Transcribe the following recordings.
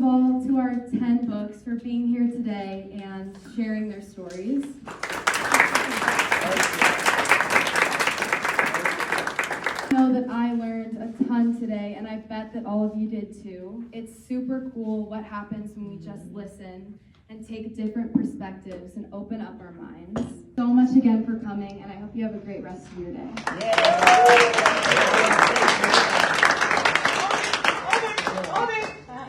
of all, to our 10 books for being here today and sharing their stories. I know that I learned a ton today, and I bet that all of you did too. It's super cool what happens when we just listen and take different perspectives and open up our minds. So much again for coming, and I hope you have a great rest of your day.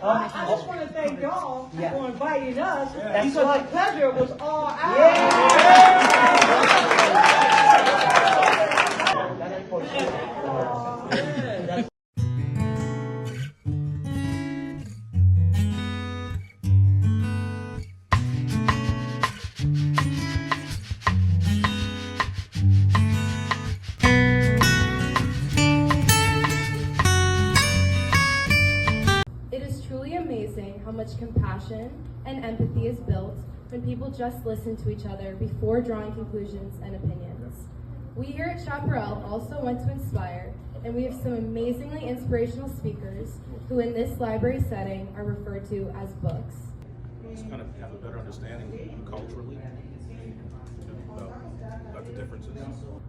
I just want to thank y'all for inviting us because the pleasure was all ours. It is truly amazing how much compassion and empathy is built when people just listen to each other before drawing conclusions and opinions. We here at Chaparral also want to inspire, and we have some amazingly inspirational speakers who in this library setting are referred to as books. Just kind of have a better understanding culturally about the differences.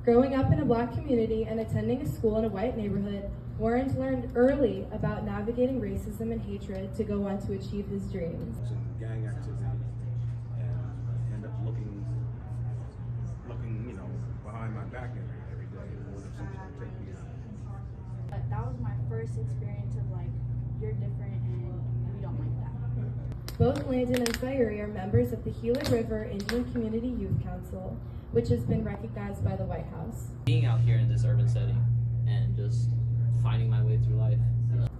Growing up in a Black community and attending a school in a white neighborhood, Warren learned early about navigating racism and hatred to go on to achieve his dreams. And gang activity, and end up looking, behind my back every day in order for somebody to take me out. But that was my first experience of like, you're different and we don't like that. Both Landon and Sayuri are members of the Gila River Indian Community Youth Council, which has been recognized by the White House. Being out here in this urban setting and just finding my way through life.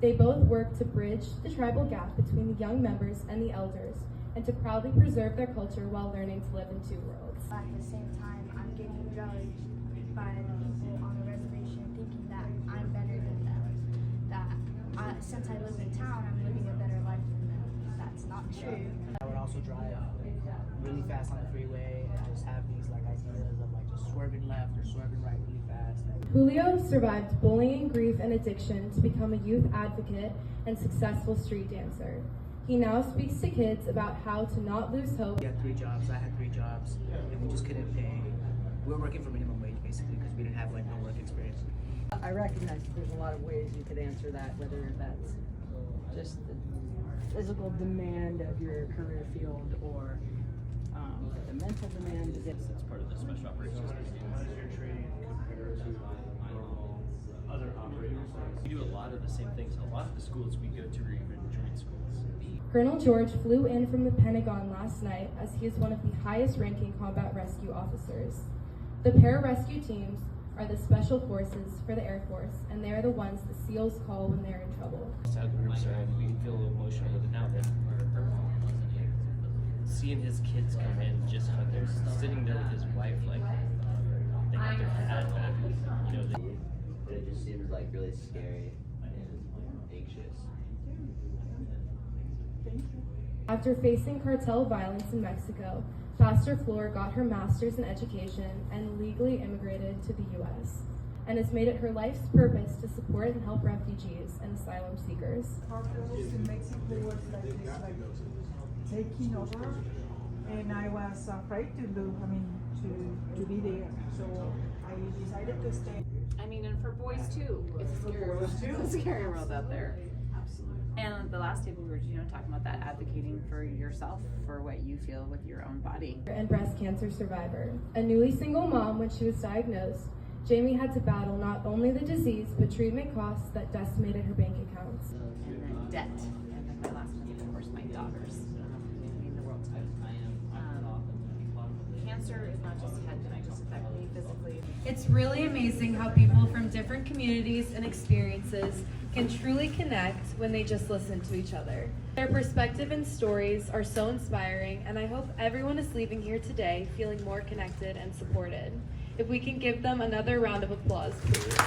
They both work to bridge the tribal gap between the young members and the elders, and to proudly preserve their culture while learning to live in two worlds. At the same time, I'm getting judged by the people on the reservation thinking that I'm better than them. That since I live in town, I'm living a better life than them. That's not true. I would also drive really fast on the freeway and just have these like ideas of like just swerving left or swerving right really fast. Julio survived bullying, grief, and addiction to become a youth advocate and successful street dancer. He now speaks to kids about how to not lose hope. We had 3 jobs, I had 3 jobs, and we just couldn't pay. We were working for minimum wage basically because we didn't have like no work experience. I recognize that there's a lot of ways you could answer that, whether that's just the physical demand of your career field or the mental demand. It's part of the special operations. Other operators. We do a lot of the same things. A lot of the schools we go to are even joint schools. Colonel George flew in from the Pentagon last night as he is one of the highest-ranking combat rescue officers. The pararescue teams are the special forces for the Air Force, and they are the ones the SEALs call when they're in trouble. Just how groups are, we can feel a little emotional with it now, but seeing his kids come in, just how they're sitting there with his wife, like they got their dad back, It just seems like really scary and anxious. After facing cartel violence in Mexico, Pastor Flor got her master's in education and legally immigrated to the U.S. and has made it her life's purpose to support and help refugees and asylum seekers. Cartels in Mexico was like taking over, and I was afraid to be there. So I decided to stay. I mean, and for boys too, it's a scary world. It's a scary world out there. And the last table we were, talking about that, advocating for yourself, for what you feel with your own body. And breast cancer survivor. A newly single mom when she was diagnosed, Jamie had to battle not only the disease, but treatment costs that decimated her bank accounts. And then debt. And then my last one, of course, my daughters. I mean, the world to me. Cancer is not just head, it just affect me physically. It's really amazing how people from different communities and experiences can truly connect when they just listen to each other. Their perspective and stories are so inspiring, and I hope everyone is leaving here today feeling more connected and supported. If we can give them another round of applause, please.